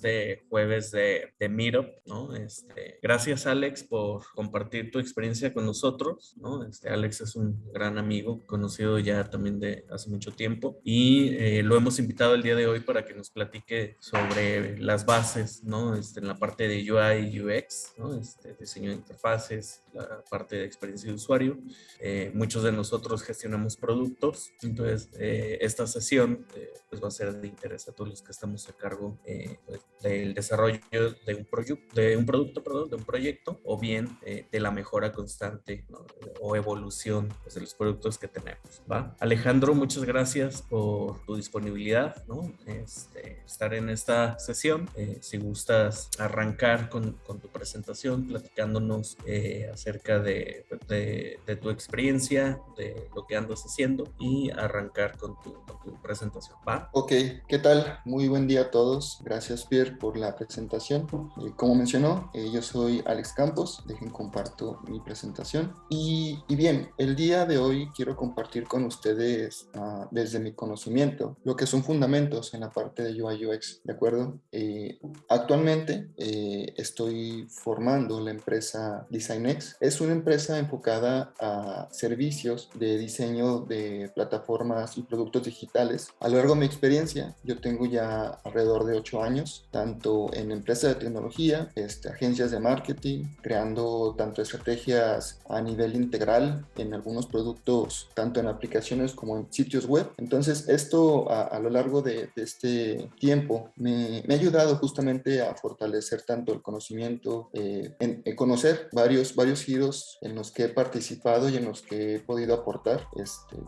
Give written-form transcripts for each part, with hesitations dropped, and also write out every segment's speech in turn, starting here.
este jueves de Meetup, ¿no? Gracias, Alex, por compartir tu experiencia con nosotros, ¿no? Alex es un gran amigo, conocido ya también de hace mucho tiempo, y lo hemos invitado el día de hoy para que nos platique sobre las bases, ¿no? En la parte de UI y UX, ¿no? Diseño de interfaces, la parte de experiencia de usuario. Muchos de nosotros gestionamos productos, entonces esta sesión pues va a ser de interés a todos los que estamos a cargo pues, del desarrollo de un producto, perdón, de un proyecto, o bien de la mejora constante, ¿no? O evolución pues, de los productos que tenemos, ¿va? Alejandro, muchas gracias por tu disponibilidad, ¿no? Estar en esta sesión. Si gustas arrancar con tu presentación, platicándonos acerca de tu experiencia, de lo que andas haciendo, y arrancar con tu presentación, ¿va? Ok, ¿qué tal? Muy buen día a todos. Gracias, Pierre, por la presentación. Como mencionó, yo soy Alex Campos. Dejen comparto mi presentación. Y bien, el día de hoy quiero compartir con ustedes desde mi conocimiento lo que son fundamentos en la parte de UI UX, ¿de acuerdo? Actualmente estoy formando la empresa DesignX. Es una empresa enfocada a servicios de diseño de plataformas y productos digitales. A lo largo de mi experiencia, yo tengo ya alrededor de 8 años, tanto en empresas de tecnología, agencias de marketing, creando tanto estrategias a nivel integral en algunos productos, tanto en aplicaciones como en sitios web. Entonces, esto a lo largo de este tiempo me ha ayudado justamente a fortalecer tanto el conocimiento, en conocer varios giros en los que he participado y en los que he podido aportar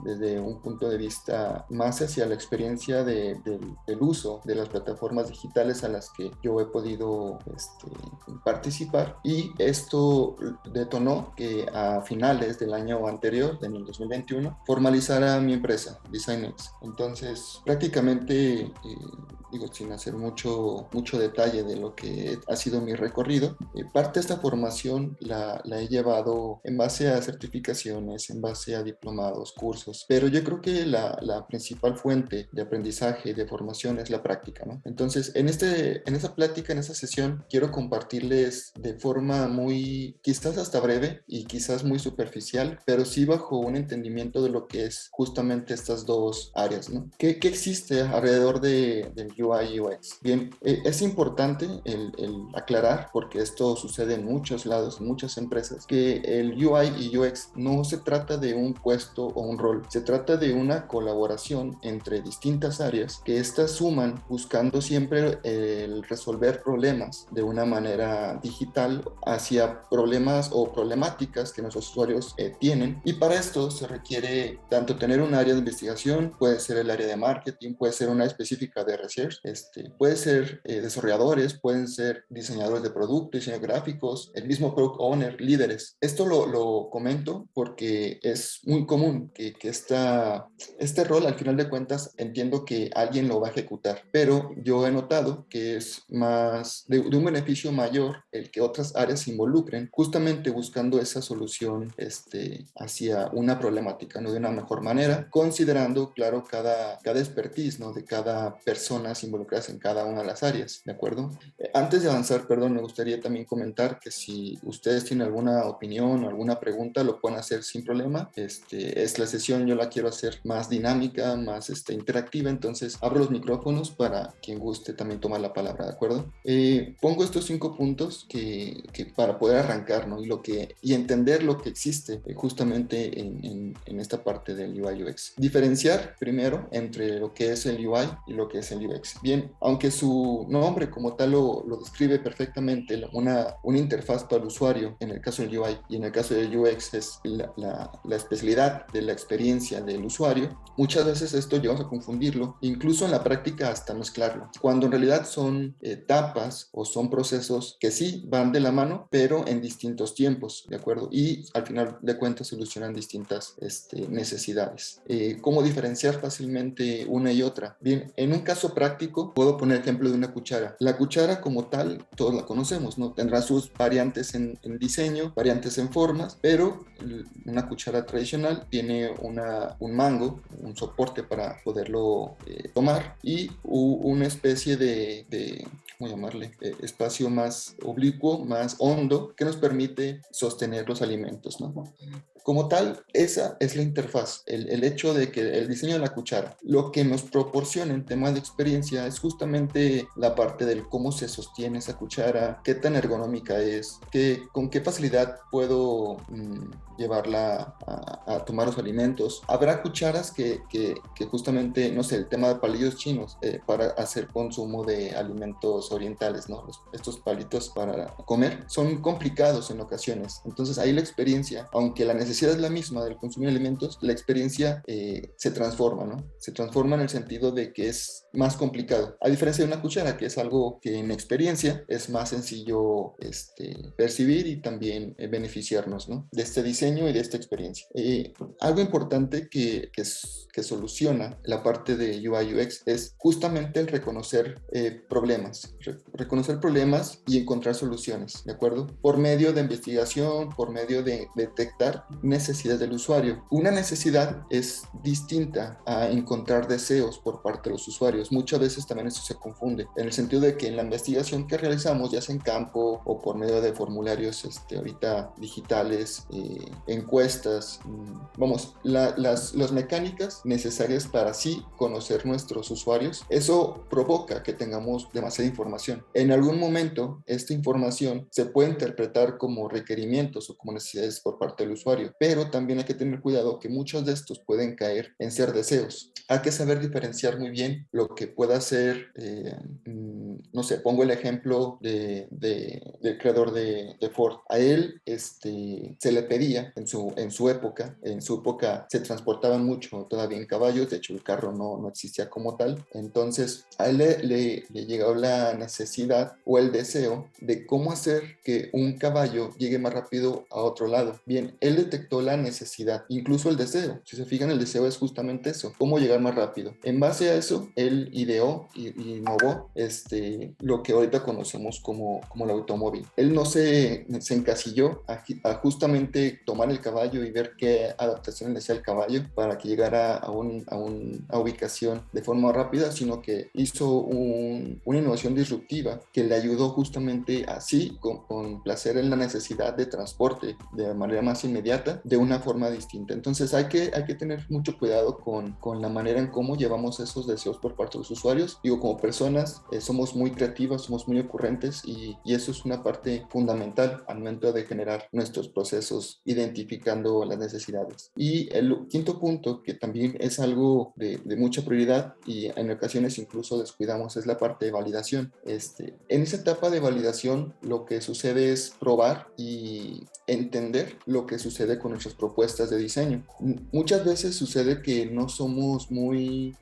desde un punto de vista más hacia la experiencia del uso de las plataformas digitales a las que yo he podido participar, y esto detonó que a finales del año anterior, en el 2021, formalizara mi empresa, DesignX. Entonces, prácticamente, digo, sin hacer mucho detalle de lo que ha sido mi recorrido, parte de esta formación la he llevado en base a certificaciones, en base a diplomados, cursos, pero yo creo que la principal fuente de aprendizaje, de formación, es la práctica, ¿no? Entonces, en esa plática, en esa sesión, quiero compartirles de forma muy, quizás hasta breve y quizás muy superficial, pero sí bajo un entendimiento de lo que es justamente estas dos áreas, ¿no? ¿Qué existe alrededor del UI y UX? Bien, es importante el aclarar, porque esto sucede en muchos lados, en muchas empresas, que el UI y UX no se trata de un puesto o un rol, se trata de una colaboración entre distintas áreas que éstas suman buscando siempre el resolver problemas de una manera digital hacia problemas o problemáticas que nuestros usuarios tienen, y para esto se requiere tanto tener un área de investigación, puede ser el área de marketing, puede ser una específica de research, puede ser desarrolladores, pueden ser diseñadores de producto, diseñadores gráficos, el mismo product owner, líderes. Esto lo comento porque es muy común que este rol, al final de cuentas, entiendo que alguien lo va a ejecutar, pero yo he notado que es más de un beneficio mayor el que otras áreas se involucren, justamente buscando esa solución hacia una problemática, ¿no? De una mejor manera, considerando, claro, cada expertise, ¿no? De cada persona involucradas en cada una de las áreas, ¿de acuerdo? Antes de avanzar, perdón, me gustaría también comentar que si ustedes tienen alguna opinión o alguna pregunta, lo pueden hacer sin problema. Es la sesión, yo la quiero hacer más dinámica, más interactiva, entonces abro los micrófonos para quien guste también tomar la palabra, ¿de acuerdo? Pongo estos 5 puntos que para poder arrancar, ¿no? Y entender lo que existe justamente en esta parte del UI UX. Diferenciar primero entre lo que es el UI y lo que es el UX. Bien, aunque su nombre como tal lo describe perfectamente, una interfaz para el usuario, en el caso del UI, y en el caso del UX es la especialidad de la experiencia del usuario, muchas veces esto llegamos a confundirlo, incluso en la práctica hasta mezclarlo, cuando en realidad son etapas o son procesos que sí van de la mano, pero en distintos tiempos, ¿de acuerdo? Y al final de cuentas solucionan distintas necesidades. ¿Cómo diferenciar fácilmente una y otra? Bien, en un caso práctico puedo poner ejemplo de una cuchara. La cuchara como tal, todos la conocemos, ¿no? Tendrá sus variantes en diseño, variantes en formas, pero una cuchara tradicional tiene un mango, un soporte para poderlo tomar, y una especie de ¿cómo llamarle? Espacio más oblicuo, más hondo, que nos permite sostener los alimentos, ¿no? Como tal, esa es la interfaz, el hecho de que el diseño de la cuchara, lo que nos proporciona en tema de experiencia es justamente la parte del cómo se sostiene esa cuchara, qué tan ergonómica es, con qué facilidad puedo llevarla a tomar los alimentos. Habrá cucharas que justamente, no sé, el tema de palillos chinos para hacer consumo de alimentos orientales, ¿no? Estos palitos para comer son complicados en ocasiones. Entonces ahí la experiencia, aunque la necesidad es la misma del consumir alimentos, la experiencia se transforma, ¿no? Se transforma en el sentido de que es más complicado. A diferencia de una cuchara, que es algo que en experiencia es más sencillo percibir y también beneficiarnos, ¿no? De este diseño y de esta experiencia. Algo importante que soluciona la parte de UI UX es justamente el reconocer problemas. Reconocer problemas y encontrar soluciones, ¿de acuerdo? Por medio de investigación, por medio de detectar necesidades del usuario. Una necesidad es distinta a encontrar deseos por parte de los usuarios. Muchas veces también eso se confunde, en el sentido de que en la investigación que realizamos, ya sea en campo o por medio de formularios ahorita digitales, encuestas, vamos, las mecánicas necesarias para así conocer nuestros usuarios, eso provoca que tengamos demasiada información. En algún momento, esta información se puede interpretar como requerimientos o como necesidades por parte del usuario, pero también hay que tener cuidado que muchos de estos pueden caer en ser deseos. Hay que saber diferenciar muy bien lo que pueda ser, no sé, pongo el ejemplo del creador de Ford. A él se le pedía en su época se transportaban mucho todavía en caballos, de hecho el carro no existía como tal, entonces a él le llegó la necesidad o el deseo de cómo hacer que un caballo llegue más rápido a otro lado. Bien, él detectó la necesidad, incluso el deseo. Si se fijan, el deseo es justamente eso, cómo llegar más rápido. En base a eso, él ideó y innovó lo que ahorita conocemos como el automóvil. Él no se encasilló a justamente tomar el caballo y ver qué adaptación le hacía el caballo para que llegara a una ubicación de forma rápida, sino que hizo una innovación disruptiva que le ayudó justamente así, con placer en la necesidad de transporte de manera más inmediata, de una forma distinta. Entonces hay que tener mucho cuidado con la manera en cómo llevamos esos deseos por parte de los usuarios. Digo, como personas somos muy creativas, somos muy ocurrentes y eso es una parte fundamental al momento de generar nuestros procesos, identificando las necesidades. Y el quinto punto, que también es algo de mucha prioridad y en ocasiones incluso descuidamos, es la parte de validación. En esa etapa de validación lo que sucede es probar y entender lo que sucede con nuestras propuestas de diseño. Muchas veces sucede que no somos muy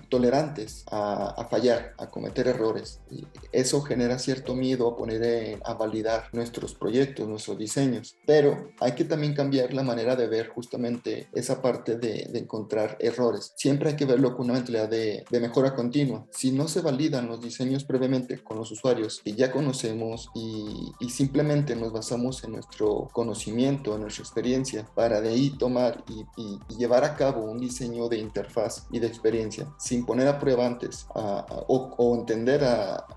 tolerantes a fallar, a cometer errores. Y eso genera cierto miedo a poner a validar nuestros proyectos, nuestros diseños. Pero hay que también cambiar la manera de ver justamente esa parte de encontrar errores. Siempre hay que verlo con una mentalidad de mejora continua. Si no se validan los diseños previamente con los usuarios que ya conocemos y simplemente nos basamos en nuestro conocimiento, en nuestra experiencia, para de ahí tomar y llevar a cabo un diseño de interfaz y de experiencia sin poner a prueba antes o entender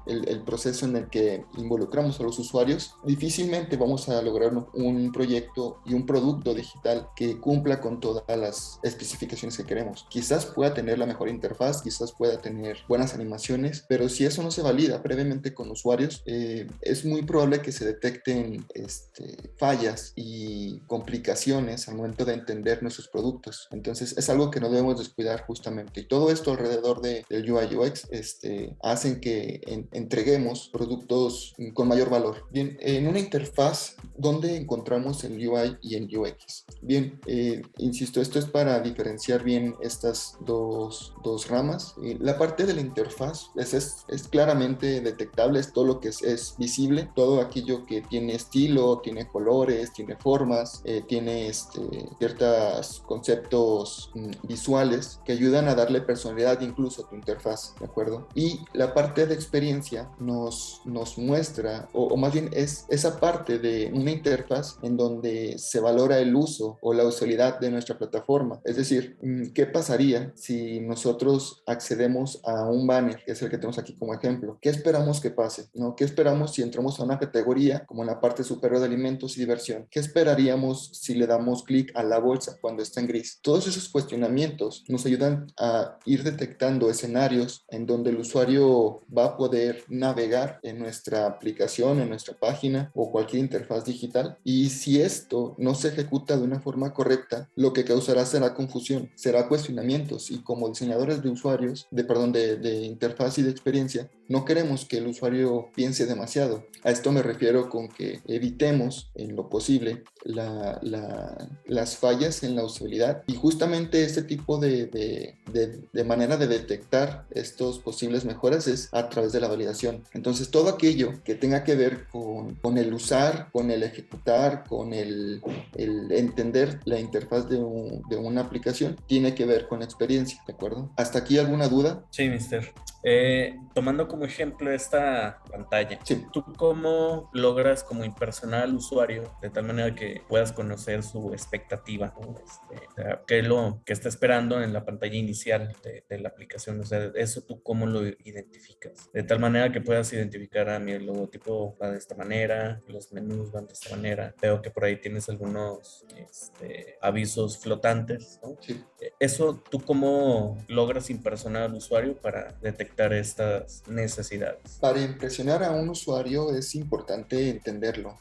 el proceso en el que involucramos a los usuarios, difícilmente vamos a lograr un proyecto y un producto digital que cumpla con todas las especificaciones que queremos. Quizás pueda tener la mejor interfaz, quizás pueda tener buenas animaciones, pero si eso no se valida previamente con usuarios, es muy probable que se detecten fallas y complicaciones al momento de entender nuestros productos. Entonces es algo que no debemos descuidar justamente. Y todo esto alrededor del UI UX hacen que entreguemos productos con mayor valor. Bien, en una interfaz, ¿dónde encontramos el UI y el UX? Bien, insisto, esto es para diferenciar bien estas dos ramas. La parte de la interfaz es claramente detectable, es todo lo que es visible, todo aquello que tiene estilo, tiene colores, tiene formas, tiene ciertos conceptos visuales que ayudan a darle personalidad incluso a tu interfaz, ¿de acuerdo? Y la parte de experiencia nos muestra, o más bien es esa parte de una interfaz en donde se valora el uso o la utilidad de nuestra plataforma. Es decir, ¿qué pasaría si nosotros accedemos a un banner, que es el que tenemos aquí como ejemplo? ¿Qué esperamos que pase? ¿No? ¿Qué esperamos si entramos a una categoría como en la parte superior de alimentos y diversión? ¿Qué esperaríamos si le damos clic a la bolsa cuando está en gris? Todos esos cuestionamientos nos ayudan a ir detectando escenarios en donde el usuario va a poder navegar en nuestra aplicación, en nuestra página o cualquier interfaz digital. Y si esto no se ejecuta de una forma correcta, lo que causará será confusión, será cuestionamientos. Y como diseñadores de usuarios, de interfaz y de experiencia, no queremos que el usuario piense demasiado. A esto me refiero con que evitemos en lo posible las fallas en la usabilidad, y justamente este tipo de manera de detectar estos posibles mejoras es a través de la validación. Entonces todo aquello que tenga que ver con el usar, con el ejecutar, con el entender la interfaz de una aplicación tiene que ver con la experiencia, ¿de acuerdo? ¿Hasta aquí alguna duda? Sí, mister. Tomando como ejemplo esta pantalla, Sí. ¿tú cómo logras como impersonar al usuario de tal manera que puedas conocer su expectativa, ¿no? O sea, qué es lo que está esperando en la pantalla inicial de la aplicación? O sea, eso tú cómo lo identificas, de tal manera que puedas identificar a mi logotipo va de esta manera, los menús van de esta manera, veo que por ahí tienes algunos avisos flotantes, ¿no? Sí. Eso, ¿tú cómo logras impersonar al usuario para detectar estas necesidades? Para impresionar a un usuario es importante entenderlo,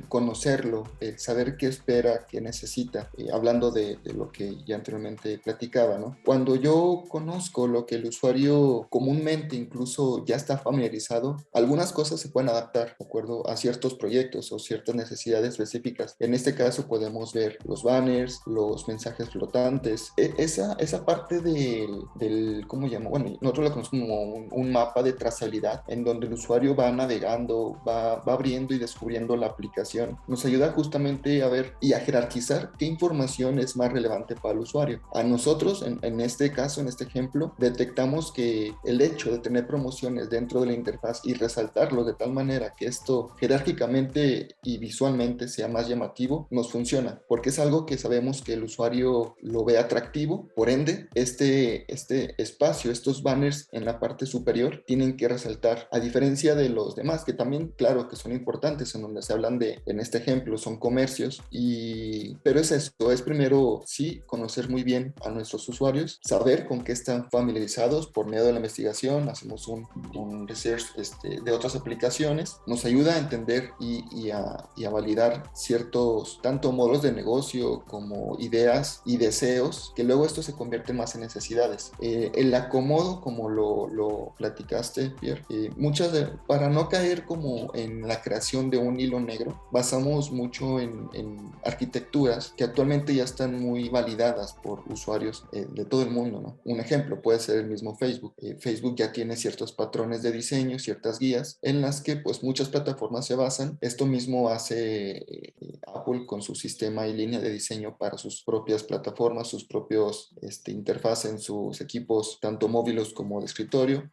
conocerlo, saber qué espera, qué necesita, hablando de lo que ya anteriormente platicaba, ¿no? Cuando yo conozco lo que el usuario comúnmente incluso ya está familiarizado, algunas cosas se pueden adaptar, ¿de acuerdo?, a ciertos proyectos o ciertas necesidades específicas. En este caso podemos ver los banners, los mensajes flotantes, esa parte del ¿cómo llamo? Bueno, nosotros lo conocemos como un mapa de trazabilidad en donde el usuario va navegando, va abriendo y descubriendo la aplicación. Nos ayuda justamente a ver y a jerarquizar qué información es más relevante para el usuario. A nosotros, en este caso, en este ejemplo, detectamos que el hecho de tener promociones dentro de la interfaz y resaltarlo de tal manera que esto jerárquicamente y visualmente sea más llamativo, nos funciona, porque es algo que sabemos que el usuario lo ve atractivo. Por ende, este espacio, estos banners en la parte superior tienen que resaltar, a diferencia de los demás, que también, claro, que son importantes, en donde se hablan de, en este ejemplo, son comercios, pero es esto, es primero, sí, conocer muy bien a nuestros usuarios, saber con qué están familiarizados por medio de la investigación, hacemos un research de otras aplicaciones, nos ayuda a entender y a validar ciertos, tanto modelos de negocio como ideas y deseos, que luego esto se convierte más en necesidades. El acomodo, como lo platicaste, Pierre, para no caer como en la creación de un hilo negro, basamos mucho en arquitecturas que actualmente ya están muy validadas por usuarios de todo el mundo, ¿no? Un ejemplo puede ser el mismo Facebook. Facebook ya tiene ciertos patrones de diseño, ciertas guías en las que pues muchas plataformas se basan. Esto mismo hace Apple con su sistema y línea de diseño para sus propias plataformas, sus propios interfaz en sus equipos, tanto móviles como de escritorio.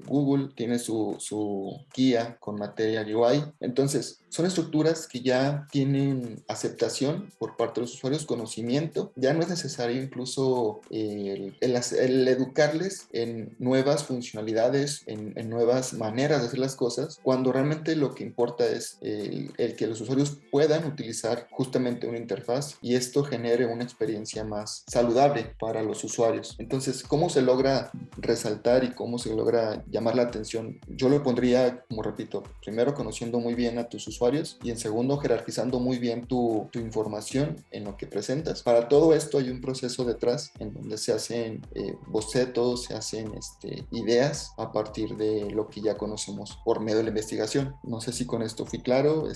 Google tiene su guía con Material UI. Entonces, son estructuras que ya tienen aceptación por parte de los usuarios, conocimiento. Ya no es necesario incluso el educarles en nuevas funcionalidades, en nuevas maneras de hacer las cosas, cuando realmente lo que importa es el que los usuarios puedan utilizar justamente una interfaz y esto genere una experiencia más saludable para los usuarios. Entonces, ¿cómo se logra resaltar y cómo se logra llamar la atención? Yo lo pondría, como repito, primero conociendo muy bien a tus usuarios y en segundo jerarquizando muy bien tu información en lo que presentas. Para todo esto hay un proceso detrás en donde se hacen bocetos, se hacen ideas a partir de lo que ya conocemos por medio de la investigación. No sé si con esto fui claro.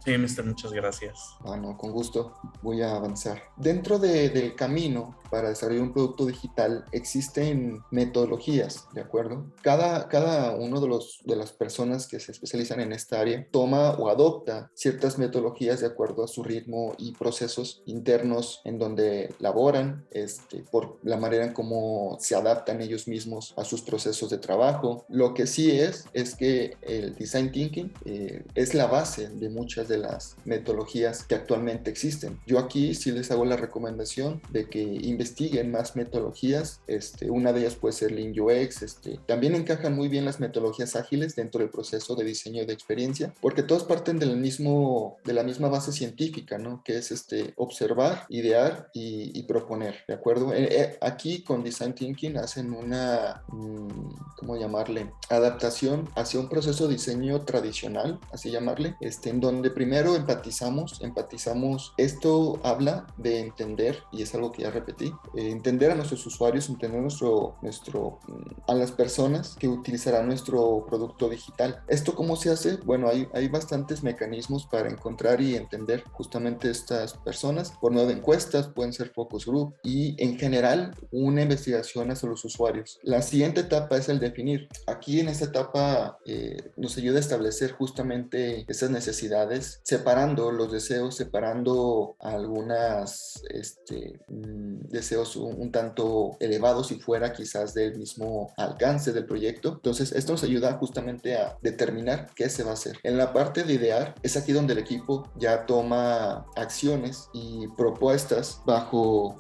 Sí, mister, muchas gracias. No, con gusto, voy a avanzar. Dentro del camino para desarrollar un producto digital existen metodologías, ¿de acuerdo? Cada uno de las personas que se especializan en esta área toma o adopta adopta ciertas metodologías de acuerdo a su ritmo y procesos internos en donde laboran, por la manera en cómo se adaptan ellos mismos a sus procesos de trabajo. Lo que sí es que el design thinking es la base de muchas de las metodologías que actualmente existen. Yo aquí sí les hago la recomendación de que investiguen más metodologías. Una de ellas puede ser Lean UX. También encajan muy bien las metodologías ágiles dentro del proceso de diseño de experiencia, porque todas parten de la misma base científica, ¿no? Que es observar, idear y proponer, ¿de acuerdo? Aquí con Design Thinking hacen una, ¿cómo llamarle? Adaptación hacia un proceso de diseño tradicional, así llamarle, en donde primero empatizamos. Esto habla de entender, y es algo que ya repetí, entender a nuestros usuarios, entender a las personas que utilizarán nuestro producto digital. ¿Esto cómo se hace? Bueno, hay bastantes mecanismos para encontrar y entender justamente estas personas, por medio de encuestas, pueden ser focus group, y en general una investigación hacia los usuarios. La siguiente etapa es el definir. Aquí en esta etapa nos ayuda a establecer justamente esas necesidades, separando los deseos, separando algunas deseos un tanto elevados y fuera quizás del mismo alcance del proyecto. Entonces esto nos ayuda justamente a determinar qué se va a hacer. En la parte de idear es aquí donde el equipo ya toma acciones y propuestas bajo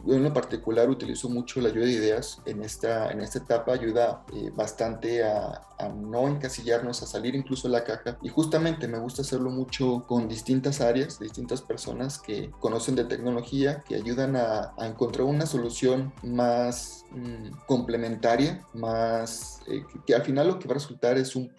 yo en lo particular utilizo mucho la lluvia de ideas en esta etapa. Ayuda bastante a no encasillarnos, a salir incluso de la caja, y justamente me gusta hacerlo mucho con distintas áreas, distintas personas que conocen de tecnología, que ayudan a encontrar una solución más complementaria, más que al final lo que va a resultar es un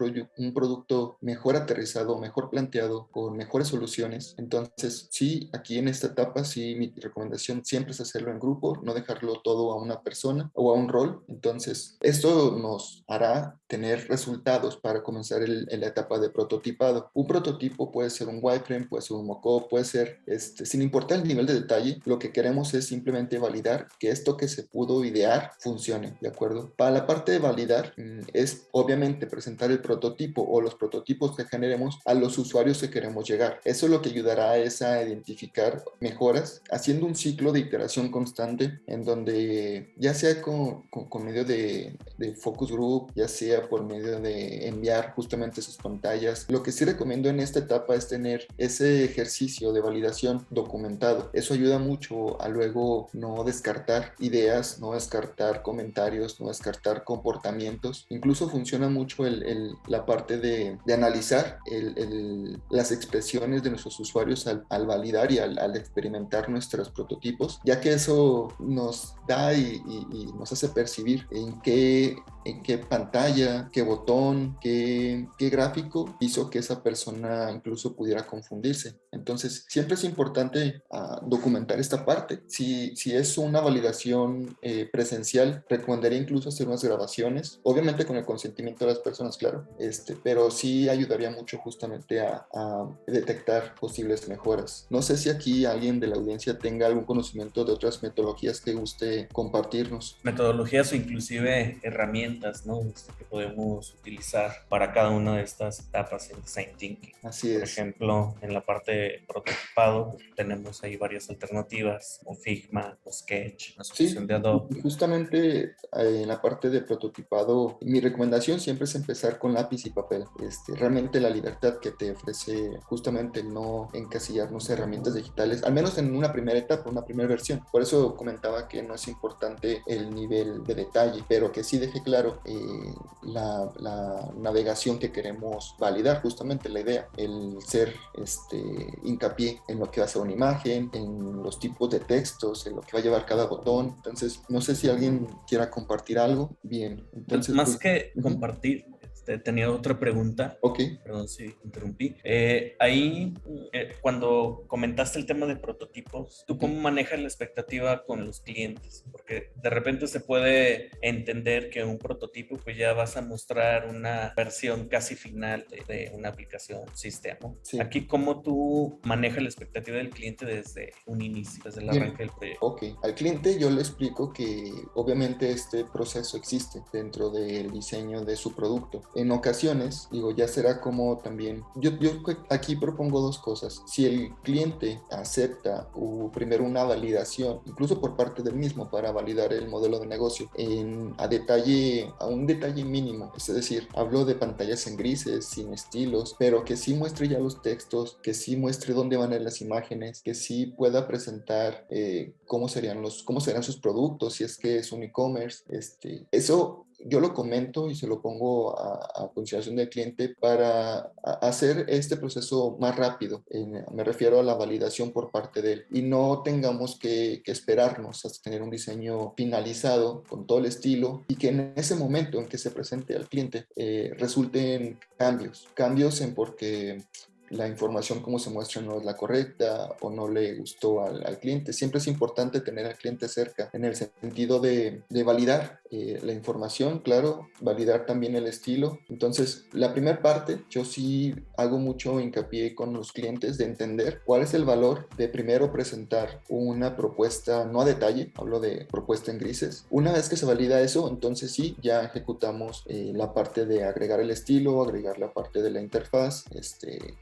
producto mejor aterrizado, mejor planteado, con mejores soluciones. Entonces sí, aquí en esta etapa sí mi recomendación siempre es hacerlo en grupo, no dejarlo todo a una persona o a un rol. Entonces esto nos hará tener resultados para comenzar en la etapa de prototipado. Un prototipo puede ser un wireframe, puede ser un mockup, puede ser sin importar el nivel de detalle. Lo que queremos es simplemente validar que esto que se pudo idear funcione, ¿de acuerdo? Para la parte de validar es obviamente presentar el prototipo o los prototipos que generemos a los usuarios que queremos llegar. Eso lo que ayudará es a identificar mejoras, haciendo un ciclo de iteración constante en donde ya sea con medio de focus group, ya sea por medio de enviar justamente sus pantallas. Lo que sí recomiendo en esta etapa es tener ese ejercicio de validación documentado. Eso ayuda mucho a luego no descartar ideas, no descartar comentarios, no descartar comportamientos. Incluso funciona mucho la parte de analizar las expresiones de nuestros usuarios al validar y al experimentar nuestros prototipos, ya que eso nos da y nos hace percibir en qué pantalla, qué botón, qué gráfico hizo que esa persona incluso pudiera confundirse. Entonces, siempre es importante documentar esta parte. Si es una validación presencial, recomendaría incluso hacer unas grabaciones, obviamente con el consentimiento de las personas, claro, pero sí ayudaría mucho justamente a detectar posibles mejoras. No sé si aquí alguien de la audiencia tenga algún conocimiento de otras metodologías que guste compartirnos. Metodologías o inclusive herramientas, ¿no? Que podemos utilizar para cada una de estas etapas en Design Thinking. Así es. Por ejemplo, en la parte de prototipado tenemos ahí varias alternativas, o Figma, o Sketch, la solución de Adobe. Justamente en la parte de prototipado, mi recomendación siempre es empezar con lápiz y papel. Realmente la libertad que te ofrece justamente no encasillarnos herramientas digitales, al menos en una primera etapa, una primera versión. Por eso comentaba que no es importante el nivel de detalle, pero que sí deje claro la navegación que queremos validar, justamente la idea, el ser hincapié en lo que va a ser una imagen, en los tipos de textos, en lo que va a llevar cada botón. Entonces, no sé si alguien quiera compartir algo. Bien, entonces... Más que compartir, tenía otra pregunta. Ok. Perdón si interrumpí. Ahí, cuando comentaste el tema de prototipos, ¿tú cómo manejas la expectativa con los clientes? Porque porque de repente se puede entender que un prototipo pues ya vas a mostrar una versión casi final de una aplicación, un sistema. Sí. Aquí, ¿cómo tú manejas la expectativa del cliente desde un inicio, desde el arranque del proyecto? Ok, al cliente yo le explico que obviamente este proceso existe dentro del diseño de su producto. En ocasiones, digo, ya será como también, yo aquí propongo dos cosas. Si el cliente acepta primero una validación, incluso por parte del mismo, para validar el modelo de negocio a un detalle mínimo, es decir, hablo de pantallas en grises, sin estilos, pero que sí muestre ya los textos, que sí muestre dónde van a ir las imágenes, que sí pueda presentar cómo serán sus productos, si es que es un e-commerce. Eso yo lo comento y se lo pongo a consideración del cliente para hacer este proceso más rápido. Me refiero a la validación por parte de él y no tengamos que esperarnos hasta tener un diseño finalizado con todo el estilo y que en ese momento en que se presente al cliente resulten cambios en porque la información como se muestra no es la correcta o no le gustó al cliente. Siempre es importante tener al cliente cerca en el sentido de validar la información, claro, validar también el estilo. Entonces, la primera parte, yo sí hago mucho hincapié con los clientes de entender cuál es el valor de primero presentar una propuesta, no a detalle, hablo de propuesta en grises. Una vez que se valida eso, entonces sí, ya ejecutamos la parte de agregar el estilo, agregar la parte de la interfaz,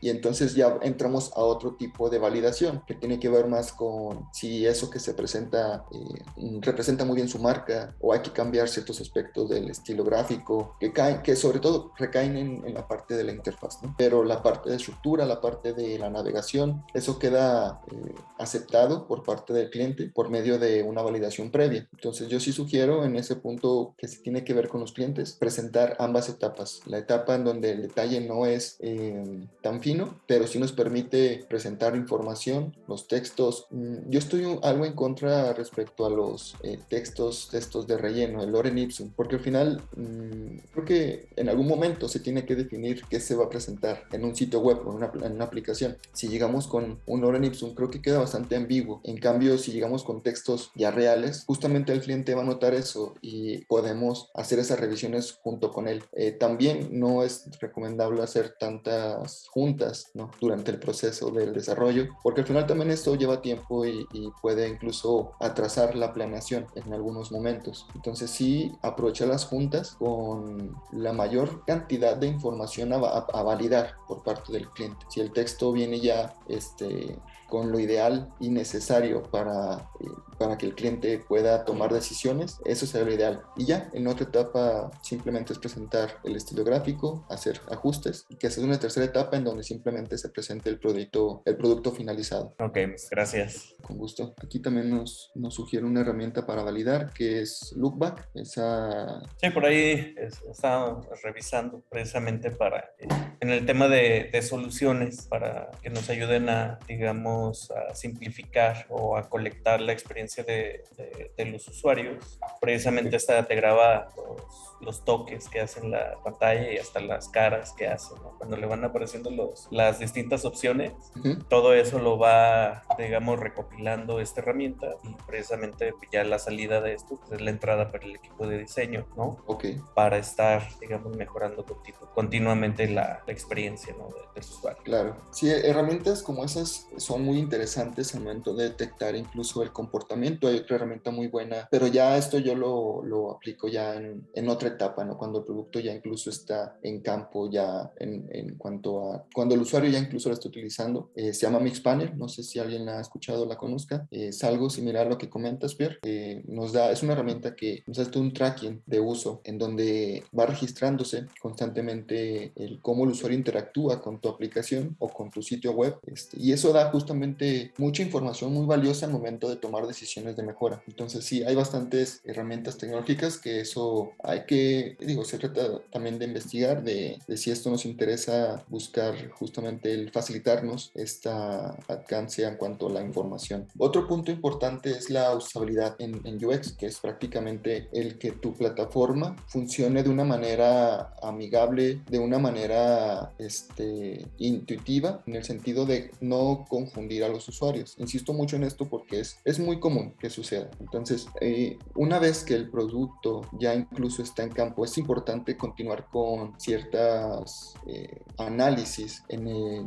y entonces ya entramos a otro tipo de validación que tiene que ver más con si eso que se presenta representa muy bien su marca o hay que cambiar ciertos aspectos del estilo gráfico que sobre todo recaen en la parte de la interfaz, ¿no? Pero la parte de estructura, la parte de la navegación, eso queda aceptado por parte del cliente por medio de una validación previa. Entonces yo sí sugiero en ese punto que se tiene que ver con los clientes presentar ambas etapas, la etapa en donde el detalle no es tan fino, pero sí nos permite presentar información, los textos. Yo estoy algo en contra respecto a los textos de relleno, el lorem ipsum, porque al final creo que en algún momento se tiene que definir qué se va a presentar en un sitio web o en una aplicación. Si llegamos con un lorem ipsum, creo que queda bastante ambiguo. En cambio, si llegamos con textos ya reales, justamente el cliente va a notar eso y podemos hacer esas revisiones junto con él. También no es recomendable hacer tantas juntas, ¿no?, durante el proceso del desarrollo, porque al final también esto lleva tiempo y puede incluso atrasar la planeación en algunos momentos. Entonces sí, aprovechar las juntas con la mayor cantidad de información a validar por parte del cliente. Si el texto viene ya con lo ideal y necesario para que el cliente pueda tomar decisiones, eso sería lo ideal. Y ya, en otra etapa simplemente es presentar el estilo gráfico, hacer ajustes, y que esa es una tercera etapa en donde simplemente se presente el producto finalizado. Ok, pues gracias. Con gusto. Aquí también nos sugiere una herramienta para validar que es Lookback. Sí, por ahí estaba revisando precisamente en el tema de soluciones para que nos ayuden a, digamos, a simplificar o a colectar la experiencia de los usuarios. Precisamente esta te graba los toques que hacen la pantalla y hasta las caras que hacen, ¿no? Cuando le van apareciendo las distintas opciones, todo eso lo va, digamos, recopilando esta herramienta y precisamente ya la salida de esto pues, es la entrada para el equipo de diseño, ¿no? Ok. Para estar, digamos, mejorando continuamente la experiencia, ¿no?, del usuario. Claro. Sí, herramientas como esas son muy interesantes al momento de detectar incluso el comportamiento. Hay otra herramienta muy buena, pero ya esto yo lo aplico ya en otra etapa, ¿no? Cuando el producto ya incluso está en campo, ya en cuanto a cuando el usuario ya incluso lo está utilizando. Se llama Mixpanel, no sé si alguien la ha escuchado o la conozca. Es algo similar a lo que comentas, Pierre. Es una herramienta que nos hace un tracking de uso en donde va registrándose constantemente cómo el usuario interactúa con tu aplicación o con tu sitio web, y eso da justamente mucha información muy valiosa al momento de tomar decisiones de mejora. Entonces sí, hay bastantes herramientas tecnológicas que eso se trata también de investigar, de si esto nos interesa, buscar justamente el facilitarnos esta alcance en cuanto a la información. Otro punto importante es la usabilidad en UX, que es prácticamente el que tu plataforma funcione de una manera amigable, de una manera intuitiva, en el sentido de no confundir a los usuarios. Insisto mucho en esto porque es muy común que suceda. Entonces, una vez que el producto ya incluso está en campo, es importante continuar con ciertas análisis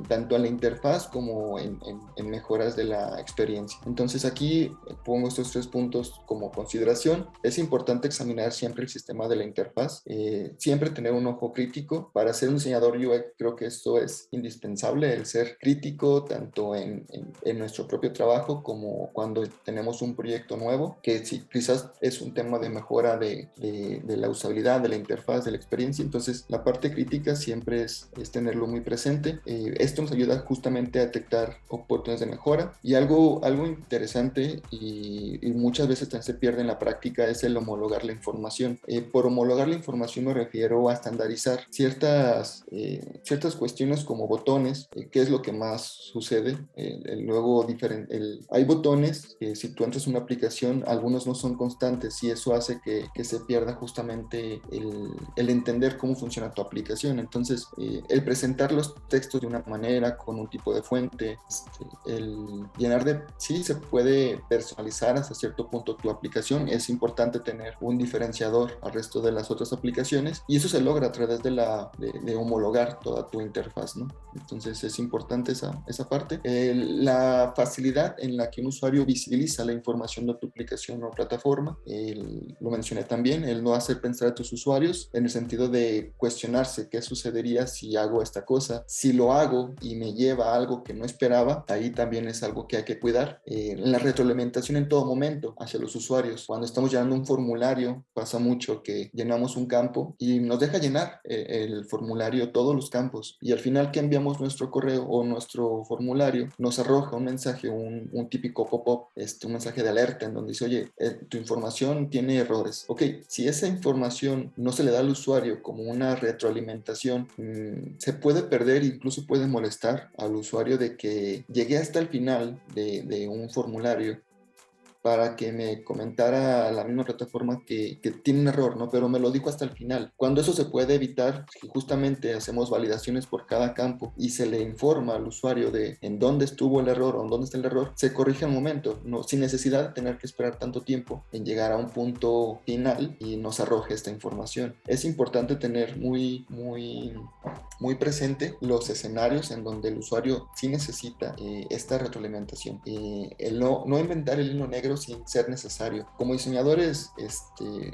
tanto en la interfaz como en mejoras de la experiencia. Entonces, aquí pongo estos 3 puntos como consideración. Es importante examinar siempre el sistema de la interfaz, siempre tener un ojo crítico. Para ser un diseñador UX creo que esto es indispensable, el ser crítico tanto en nuestro propio trabajo como cuando tenemos un proyecto nuevo, que sí, quizás es un tema de mejora de la usabilidad, de la interfaz, de la experiencia. Entonces la parte crítica siempre es tenerlo muy presente. Esto nos ayuda justamente a detectar oportunidades de mejora, y algo interesante y muchas veces también se pierde en la práctica es el homologar la información. Por homologar la información me refiero a estandarizar ciertas cuestiones como botones, que es lo que más sucede. Luego hay botones que si tú entras a una aplicación, algunos no son constantes, y eso hace que se pierda justamente el entender cómo funciona tu aplicación. Entonces, el presentar los textos de una manera, con un tipo de fuente, el llenar sí, se puede personalizar hasta cierto punto tu aplicación. Es importante tener un diferenciador al resto de las otras aplicaciones, y eso se logra a través de homologar toda tu interfaz, ¿no? Entonces es importante esa parte. La facilidad en la que un usuario visibiliza la información de tu aplicación o plataforma, lo mencioné también, el no hacer pensar a tus usuarios en el sentido de cuestionarse qué sucedería si hago esta cosa. Si lo hago y me lleva a algo que no esperaba, ahí también es algo que hay que cuidar. La retroalimentación en todo momento hacia los usuarios. Cuando estamos llenando un formulario, pasa mucho que llenamos un campo y nos deja llenar el formulario todos los campos, y al final que enviamos nuestro correo o nuestro formulario, nos arroja un mensaje, un típico pop-up, un mensaje de alerta en donde dice, oye, tu información tiene errores. Ok, si esa información no se le da al usuario como una retroalimentación, se puede perder, incluso puede molestar al usuario de que llegué hasta el final de un formulario para que me comentara la misma plataforma que tiene un error, ¿no? Pero me lo dijo hasta el final. Cuando eso se puede evitar, si justamente hacemos validaciones por cada campo y se le informa al usuario de en dónde estuvo el error o en dónde está el error, se corrige al momento, ¿no? Sin necesidad de tener que esperar tanto tiempo en llegar a un punto final y nos arroje esta información. Es importante tener muy presente los escenarios en donde el usuario sí necesita esta retroalimentación. El no inventar el hilo negro sin ser necesario. Como diseñadores,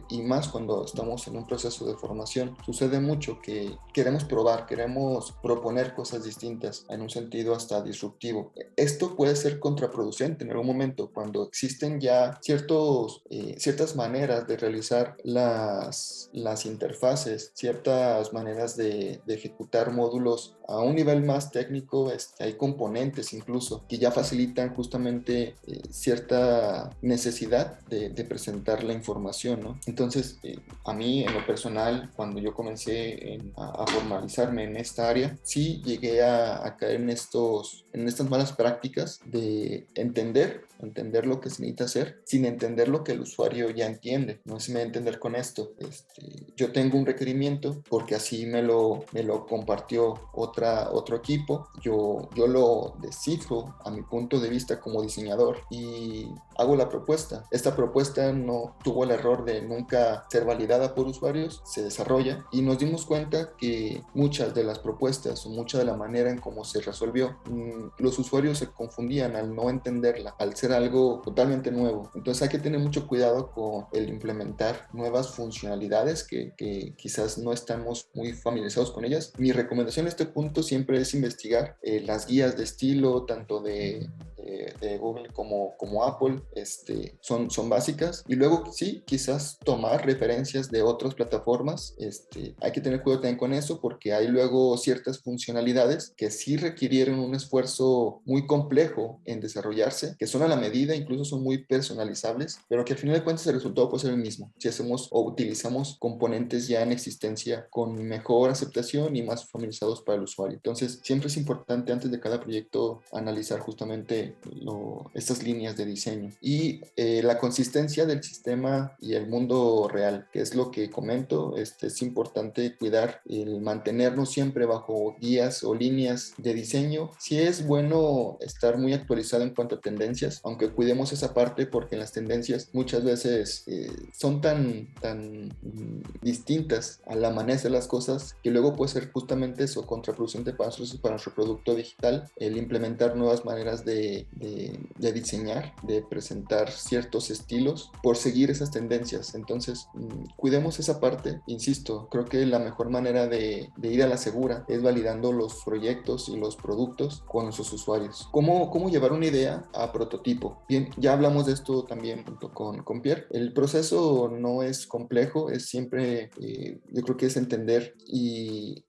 y más cuando estamos en un proceso de formación, sucede mucho que queremos probar, queremos proponer cosas distintas en un sentido hasta disruptivo. Esto puede ser contraproducente en algún momento cuando existen ya ciertas maneras de realizar las interfaces, ciertas maneras de ejecutar módulos a un nivel más técnico. Hay componentes incluso que ya facilitan justamente cierta necesidad de presentar la información, ¿no? Entonces, a mí en lo personal, cuando yo comencé a formalizarme en esta área, sí llegué a caer en estas malas prácticas de entender lo que se necesita hacer sin entender lo que el usuario ya entiende. No sé si me va a entender con esto. Yo tengo un requerimiento porque así me lo compartió otro equipo. Yo lo descifro a mi punto de vista como diseñador y hago la propuesta. Esta propuesta no tuvo el error de nunca ser validada por usuarios, se desarrolla y nos dimos cuenta que muchas de las propuestas o mucha de la manera en cómo se resolvió, los usuarios se confundían al no entenderla, al ser algo totalmente nuevo. Entonces hay que tener mucho cuidado con el implementar nuevas funcionalidades que quizás no estamos muy familiarizados con ellas. Mi recomendación en este punto siempre es investigar las guías de estilo, tanto de Google como Apple, son básicas, y luego sí, quizás tomar referencias de otras plataformas. Hay que tener cuidado también con eso porque hay luego ciertas funcionalidades que sí requirieron un esfuerzo muy complejo en desarrollarse, que son a la medida, incluso son muy personalizables, pero que al final de cuentas el resultado puede ser el mismo si hacemos o utilizamos componentes ya en existencia con mejor aceptación y más familiarizados para el usuario. Entonces siempre es importante antes de cada proyecto analizar justamente estas líneas de diseño. Y la consistencia del sistema y el mundo real, que es lo que comento, es importante cuidar el mantenernos siempre bajo guías o líneas de diseño. Sí es bueno estar muy actualizado en cuanto a tendencias, aunque cuidemos esa parte porque las tendencias muchas veces son tan distintas a la manera de hacer las cosas que luego puede ser justamente eso, contraproducente para nuestro producto digital, el implementar nuevas maneras de diseñar, de presentar ciertos estilos por seguir esas tendencias. Entonces, cuidemos esa parte. Insisto, creo que la mejor manera de ir a la segura es validando los proyectos y los productos con nuestros usuarios. ¿Cómo llevar una idea a prototipo? Bien, ya hablamos de esto también junto con Pierre. El proceso no es complejo, es siempre, yo creo que es entender y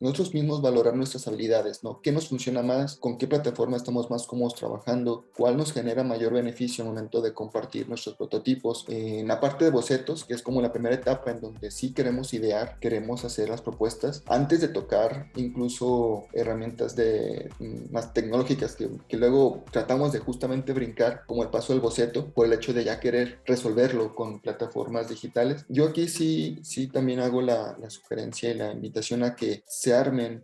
nosotros mismos valorar nuestras habilidades, ¿no? ¿Qué nos funciona más? ¿Con qué plataforma estamos más cómodos trabajando? ¿Cuál nos genera mayor beneficio en el momento de compartir nuestros prototipos? En la parte de bocetos, que es como la primera etapa en donde sí queremos idear, queremos hacer las propuestas, antes de tocar incluso herramientas más tecnológicas que luego tratamos de justamente brincar, como el paso del boceto, por el hecho de ya querer resolverlo con plataformas digitales. Yo aquí sí también hago la sugerencia y la invitación a que se armen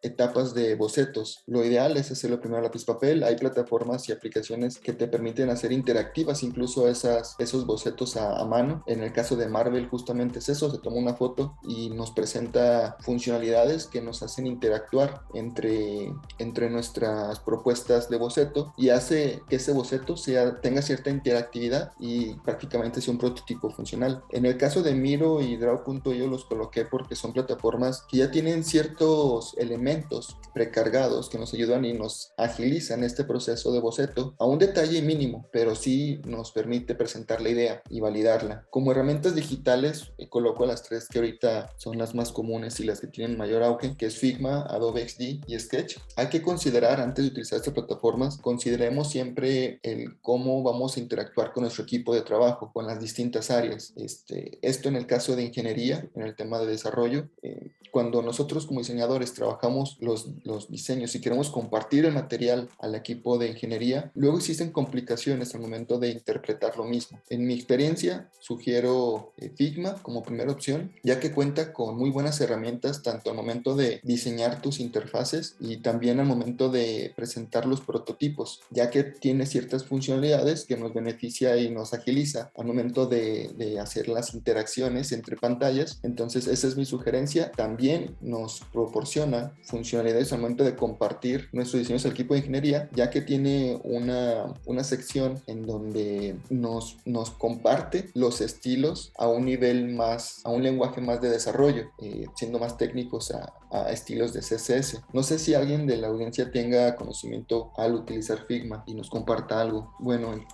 etapas de bocetos. Lo ideal es hacerlo primero a lápiz papel. Hay plataformas y aplicaciones que te permiten hacer interactivas incluso esos bocetos a mano. En el caso de Marvel justamente es eso, se toma una foto y nos presenta funcionalidades que nos hacen interactuar entre nuestras propuestas de boceto y hace que ese boceto tenga cierta interactividad y prácticamente sea un prototipo funcional. En el caso de Miro y Draw.io los coloqué porque son plataformas que ya tienen ciertos elementos precargados que nos ayudan y nos agilizan este proceso de boceto a un detalle mínimo, pero sí nos permite presentar la idea y validarla. Como herramientas digitales, coloco las tres que ahorita son las más comunes y las que tienen mayor auge, que es Figma, Adobe XD y Sketch. Hay que considerar, antes de utilizar estas plataformas, consideremos siempre el cómo vamos a interactuar con nuestro equipo de trabajo, con las distintas áreas. Esto en el caso de ingeniería, en el tema de desarrollo, cuando nosotros como diseñadores trabajamos los diseños y queremos compartir el material al equipo de ingeniería, luego existen complicaciones al momento de interpretar lo mismo. En mi experiencia, sugiero Figma como primera opción, ya que cuenta con muy buenas herramientas tanto al momento de diseñar tus interfaces y también al momento de presentar los prototipos, ya que tiene ciertas funcionalidades que nos beneficia y nos agiliza al momento de hacer las interacciones entre pantallas. Entonces esa es mi sugerencia. También nos proporciona funcionalidades al momento de compartir nuestros diseños al equipo de ingeniería, ya que tiene una sección en donde nos comparte los estilos a un nivel más, a un lenguaje más de desarrollo, siendo más técnicos a estilos de CSS. No sé si alguien de la audiencia tenga conocimiento al utilizar Figma y nos comparta algo. Bueno,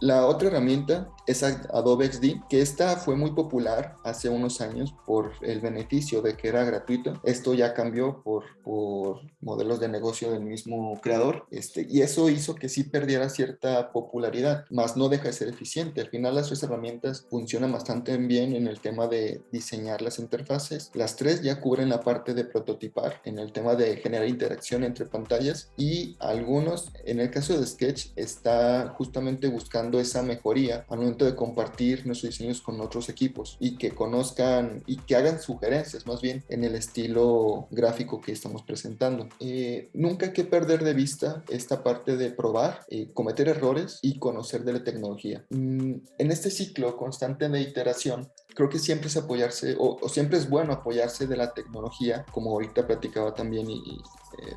la otra herramienta es Adobe XD, que esta fue muy popular hace unos años por el beneficio de que era gratuito. Esto ya cambió por modelos de negocio del mismo creador, y eso hizo que sí perdiera cierta popularidad, más no deja de ser eficiente. Al final las tres herramientas funcionan bastante bien en el tema de diseñar las interfaces. Las tres ya cubren la parte de prototipar en el tema de generar interacción entre pantallas, y algunos, en el caso de Sketch, está justamente buscando esa mejoría al momento de compartir nuestros diseños con otros equipos y que conozcan y que hagan sugerencias más bien en el estilo gráfico que estamos presentando. Nunca hay que perder de vista esta parte de probar, cometer errores y conocer de la tecnología. En este ciclo constante de iteración, creo que siempre es apoyarse o siempre es bueno apoyarse de la tecnología, como ahorita platicaba también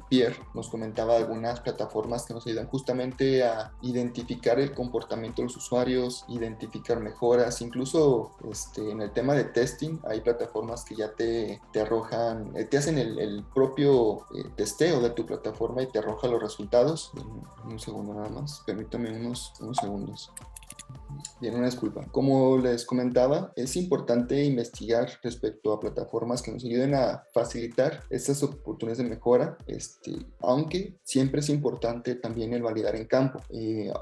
Pierre nos comentaba algunas plataformas que nos ayudan justamente a identificar el comportamiento de los usuarios, identificar mejoras, incluso en el tema de testing hay plataformas que ya te arrojan, te hacen el propio testeo de tu plataforma y te arroja los resultados. Un segundo nada más, permítame unos segundos. Bien, una disculpa. Como les comentaba, es importante investigar respecto a plataformas que nos ayuden a facilitar estas oportunidades de mejora, aunque siempre es importante también el validar en campo.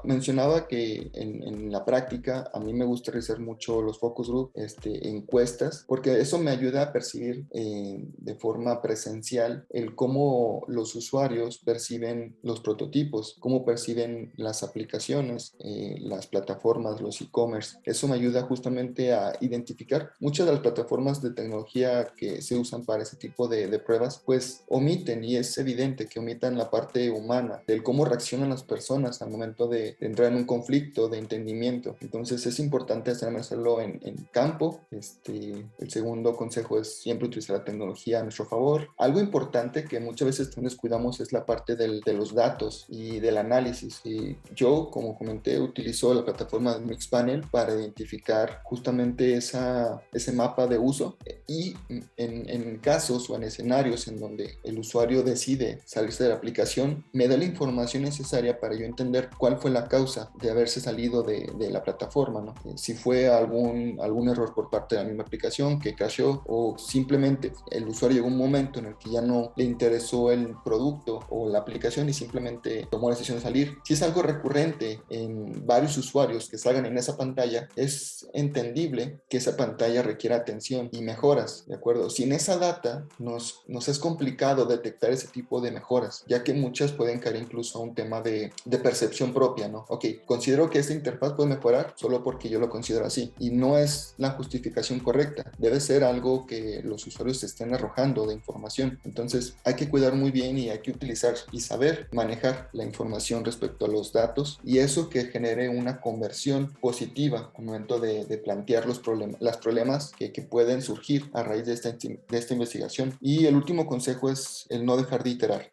Mencionaba que en la práctica a mí me gusta realizar mucho los focus group, encuestas, porque eso me ayuda a percibir de forma presencial el cómo los usuarios perciben los prototipos, cómo perciben las aplicaciones, las plataformas, los e-commerce. Eso me ayuda justamente a identificar muchas de las plataformas de tecnología que se usan para ese tipo de pruebas, pues omiten, y es evidente que omitan la parte humana, del cómo reaccionan las personas al momento de entrar en un conflicto de entendimiento. Entonces es importante hacerlo en campo. El segundo consejo es siempre utilizar la tecnología a nuestro favor. Algo importante que muchas veces descuidamos es la parte de los datos y del análisis. Y yo, como comenté, utilizo la plataforma de Mixpanel para identificar justamente ese mapa de uso, y en casos o en escenarios en donde el usuario decide salirse de la aplicación, me da la información necesaria para yo entender cuál fue la causa de haberse salido de la plataforma, ¿no? Si fue algún error por parte de la misma aplicación que crashó, o simplemente el usuario llegó a un momento en el que ya no le interesó el producto o la aplicación y simplemente tomó la decisión de salir. Si es algo recurrente en varios usuarios que salgan en esa pantalla, es entendible que esa pantalla requiera atención y mejoras, ¿de acuerdo? Sin esa data nos es complicado detectar ese tipo de mejoras, ya que muchas pueden caer incluso a un tema de percepción propia, ¿no? Ok, considero que esta interfaz puede mejorar solo porque yo lo considero así, y no es la justificación correcta. Debe ser algo que los usuarios estén arrojando de información. Entonces hay que cuidar muy bien y hay que utilizar y saber manejar la información respecto a los datos, y eso que genere una conversión positiva al momento de plantear los problemas que pueden surgir a raíz de esta investigación. Y el último consejo es el no dejar de iterar.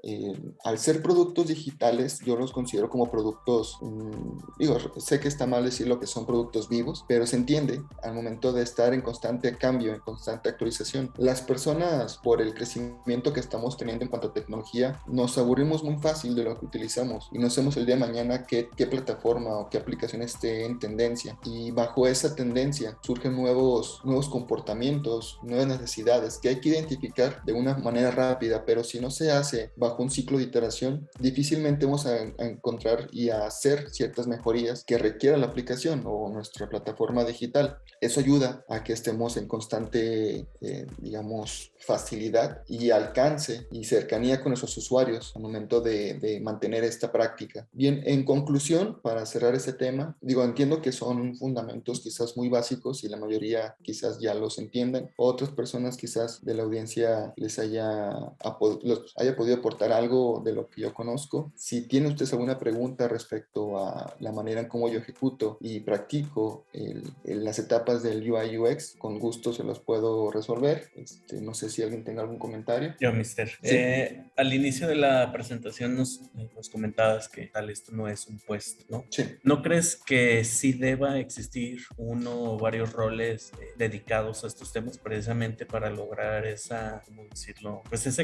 Al ser productos digitales, yo los considero como productos, sé que está mal decirlo que son productos vivos, pero se entiende al momento de estar en constante cambio, en constante actualización. Las personas, por el crecimiento que estamos teniendo en cuanto a tecnología, nos aburrimos muy fácil de lo que utilizamos y no sabemos el día de mañana qué plataforma o qué aplicación esté en tendencia, y bajo esa tendencia surgen nuevos comportamientos, nuevas necesidades que hay que identificar de una manera rápida, pero si no se hace bajo un ciclo de iteración, difícilmente vamos a encontrar y a hacer ciertas mejorías que requiera la aplicación o nuestra plataforma digital. Eso ayuda a que estemos en constante, facilidad y alcance y cercanía con nuestros usuarios al momento de mantener esta práctica. Bien, en conclusión, para cerrar este tema, entiendo que son fundamentos quizás muy básicos y la mayoría quizás ya los entiendan. Otras personas quizás de la audiencia les haya podido aportar algo de lo que yo conozco. Si tienen ustedes alguna pregunta respecto a la manera en cómo yo ejecuto y practico las etapas del UI UX, con gusto se los puedo resolver. No sé si alguien tenga algún comentario. Yo, mister. Sí. Al inicio de la presentación nos comentabas que tal esto no es un puesto, ¿no? Sí. ¿No crees que sí deba existir uno o varios roles dedicados a estos temas precisamente para lograr ese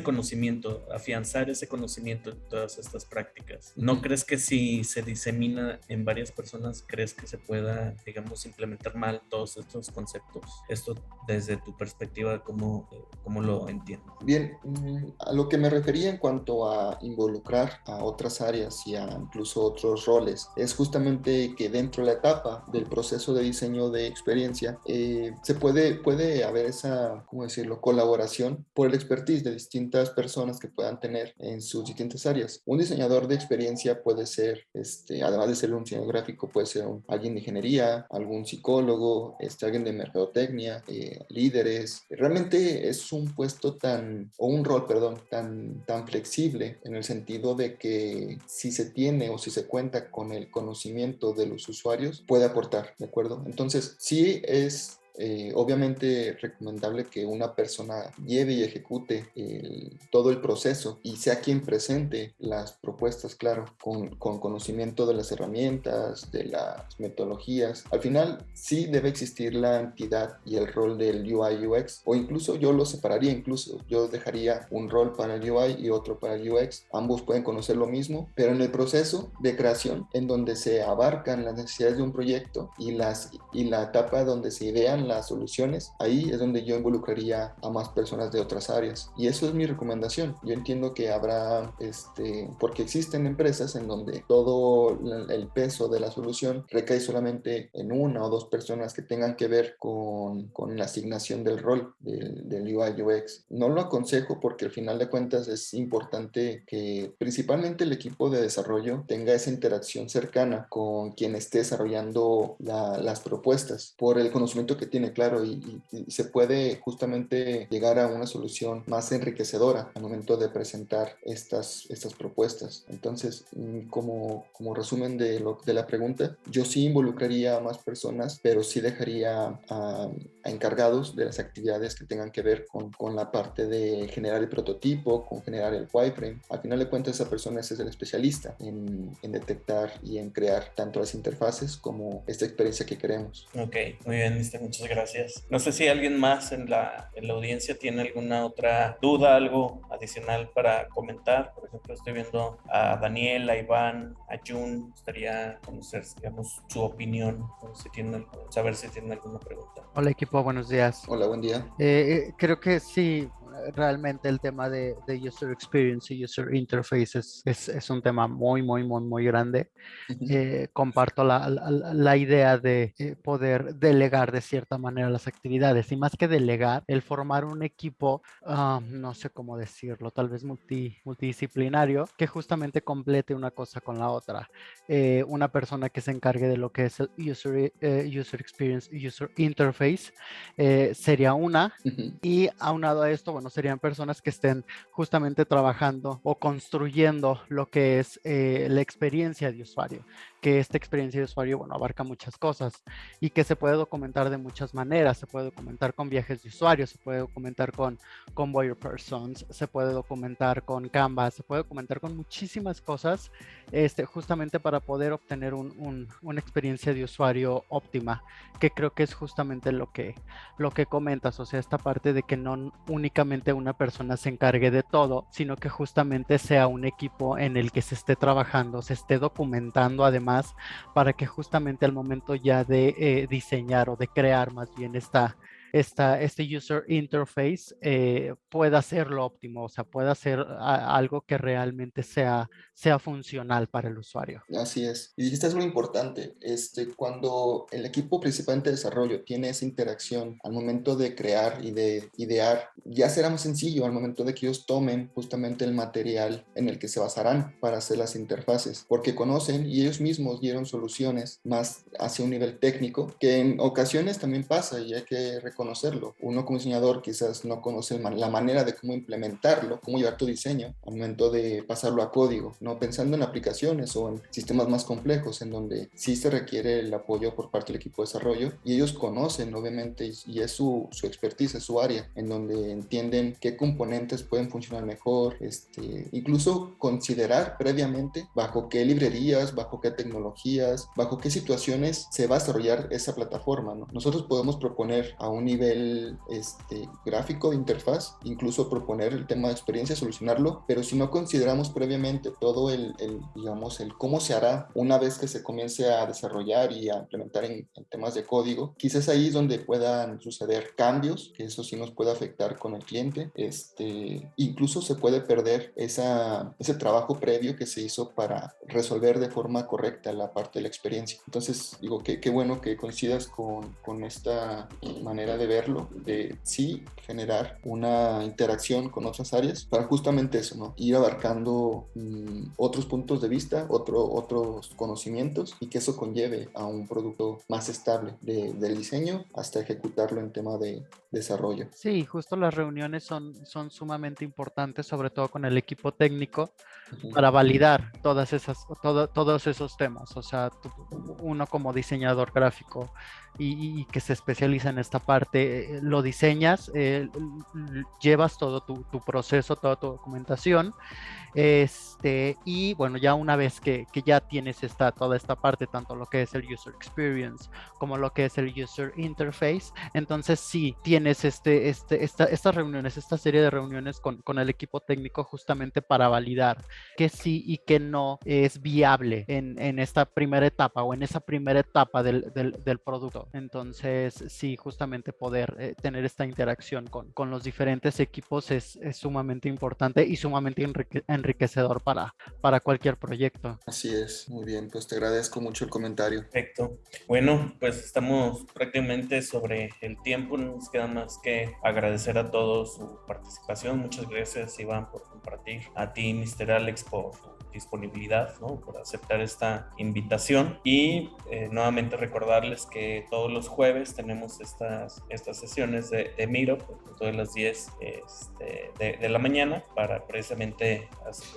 conocimiento, afianzar ese conocimiento en todas estas prácticas? ¿No crees que si se disemina en varias personas, crees que se pueda, implementar mal todos estos conceptos? Esto desde tu perspectiva, ¿cómo lo entiendes? Bien, a lo que me refería en cuanto a involucrar a otras áreas y a incluso otros roles, es justamente que dentro de la etapa del proceso de diseño de experiencia se puede haber esa, colaboración por el expertise de distintas personas que puedan tener en sus distintas áreas. Un diseñador de experiencia puede ser, además de ser un diseñador gráfico, puede ser alguien de ingeniería, algún psicólogo, alguien de mercadotecnia, líderes. Realmente es un puesto un rol tan flexible, en el sentido de que si se tiene o si se cuenta con el conocimiento de los usuarios, puede aportar, ¿de acuerdo? Entonces, sí es obviamente recomendable que una persona lleve y ejecute todo el proceso y sea quien presente las propuestas, claro, con conocimiento de las herramientas, de las metodologías. Al final sí debe existir la entidad y el rol del UI UX, o incluso yo lo separaría, incluso yo dejaría un rol para el UI y otro para el UX. Ambos pueden conocer lo mismo, pero en el proceso de creación, en donde se abarcan las necesidades de un proyecto y la etapa donde se idean las soluciones, ahí es donde yo involucraría a más personas de otras áreas. Y eso es mi recomendación. Yo entiendo que habrá, porque existen empresas en donde todo el peso de la solución recae solamente en una o dos personas que tengan que ver con la asignación del rol del UI UX. No lo aconsejo porque al final de cuentas es importante que principalmente el equipo de desarrollo tenga esa interacción cercana con quien esté desarrollando las propuestas por el conocimiento que tiene, claro, y se puede justamente llegar a una solución más enriquecedora al momento de presentar estas propuestas. Entonces, como resumen de la pregunta, yo sí involucraría a más personas, pero sí dejaría a encargados de las actividades que tengan que ver con la parte de generar el prototipo, con generar el wireframe. Al final de cuentas, esa persona es el especialista en detectar y en crear tanto las interfaces como esta experiencia que queremos. Ok, muy bien, muchas gracias. No sé si alguien más en la audiencia tiene alguna otra duda, algo adicional para comentar. Por ejemplo, estoy viendo a Daniel, a Iván, a Jun. Me gustaría conocer, digamos, su opinión, saber si tienen alguna pregunta. Hola equipo, buenos días. Hola, buen día. Creo que sí, realmente el tema de User Experience y User Interface es un tema muy, muy, muy, muy grande. Comparto la idea de poder delegar de cierta manera las actividades, y más que delegar, el formar un equipo, no sé cómo decirlo, tal vez multidisciplinario, que justamente complete una cosa con la otra. Una persona que se encargue de lo que es el User Experience y User Interface sería una, y aunado a esto, bueno, serían personas que estén justamente trabajando o construyendo lo que es la experiencia de usuario, que esta experiencia de usuario, bueno, abarca muchas cosas y que se puede documentar de muchas maneras. Se puede documentar con viajes de usuario, se puede documentar con Buyer Persons, se puede documentar con Canvas, se puede documentar con muchísimas cosas, justamente para poder obtener una experiencia de usuario óptima, que creo que es justamente lo que comentas, o sea, esta parte de que no únicamente una persona se encargue de todo, sino que justamente sea un equipo en el que se esté trabajando, se esté documentando además, para que justamente al momento ya de diseñar o de crear más bien este user interface pueda ser lo óptimo, o sea, pueda ser algo que realmente sea funcional para el usuario. Así es. Y dijiste es muy importante. Cuando el equipo principalmente de desarrollo tiene esa interacción al momento de crear y de idear, ya será más sencillo al momento de que ellos tomen justamente el material en el que se basarán para hacer las interfaces, porque conocen y ellos mismos dieron soluciones más hacia un nivel técnico, que en ocasiones también pasa y hay que reconocerlo. Uno como diseñador quizás no conoce la manera de cómo implementarlo, cómo llevar tu diseño al momento de pasarlo a código, ¿no? Pensando en aplicaciones o en sistemas más complejos en donde sí se requiere el apoyo por parte del equipo de desarrollo, y ellos conocen obviamente y es su expertise, es su área en donde entienden qué componentes pueden funcionar mejor, incluso considerar previamente bajo qué librerías, bajo qué tecnologías, bajo qué situaciones se va a desarrollar esa plataforma, ¿no? Nosotros podemos proponer a un nivel gráfico de interfaz, incluso proponer el tema de experiencia, solucionarlo, pero si no consideramos previamente todo digamos, el cómo se hará una vez que se comience a desarrollar y a implementar en temas de código, quizás ahí es donde puedan suceder cambios, que eso sí nos puede afectar con el cliente, incluso se puede perder ese trabajo previo que se hizo para resolver de forma correcta la parte de la experiencia. Entonces, digo, qué bueno que coincidas con esta manera de verlo, de sí generar una interacción con otras áreas para justamente eso, ¿no? Ir abarcando otros puntos de vista, otros conocimientos y que eso conlleve a un producto más estable del diseño hasta ejecutarlo en tema de desarrollo. Sí, justo las reuniones son sumamente importantes, sobre todo con el equipo técnico, para validar todos esos temas. O sea, uno como diseñador gráfico y que se especializa en esta parte, lo diseñas, llevas todo tu proceso, toda tu documentación, y bueno, ya una vez que ya tienes toda esta parte, tanto lo que es el user experience como lo que es el user interface, entonces sí tienes estas reuniones, esta serie de reuniones con el equipo técnico justamente para validar que sí y que no es viable en esta primera etapa o en esa primera etapa del producto. Entonces sí, justamente poder tener esta interacción con los diferentes equipos es sumamente importante y sumamente enriquecedor para cualquier proyecto. Así es, muy bien, pues te agradezco mucho el comentario. Perfecto. Bueno, pues estamos prácticamente sobre el tiempo, no nos queda más que agradecer a todos su participación. Muchas gracias, Iván, por compartir, a ti, Mr. Alex, por tu disponibilidad, ¿no? Por aceptar esta invitación y nuevamente recordarles que todos los jueves tenemos estas sesiones de Meetup, todas las 10 de la mañana, para precisamente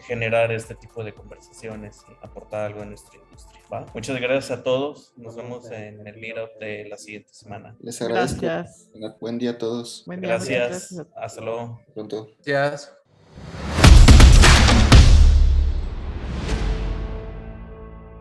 generar este tipo de conversaciones y aportar algo a nuestra industria, ¿va? Muchas gracias a todos, nos vemos en el Meetup de la siguiente semana. Les agradezco. Gracias. Buen día a todos. Buen día, muchas Gracias, gracias. hasta luego. Pronto. Gracias.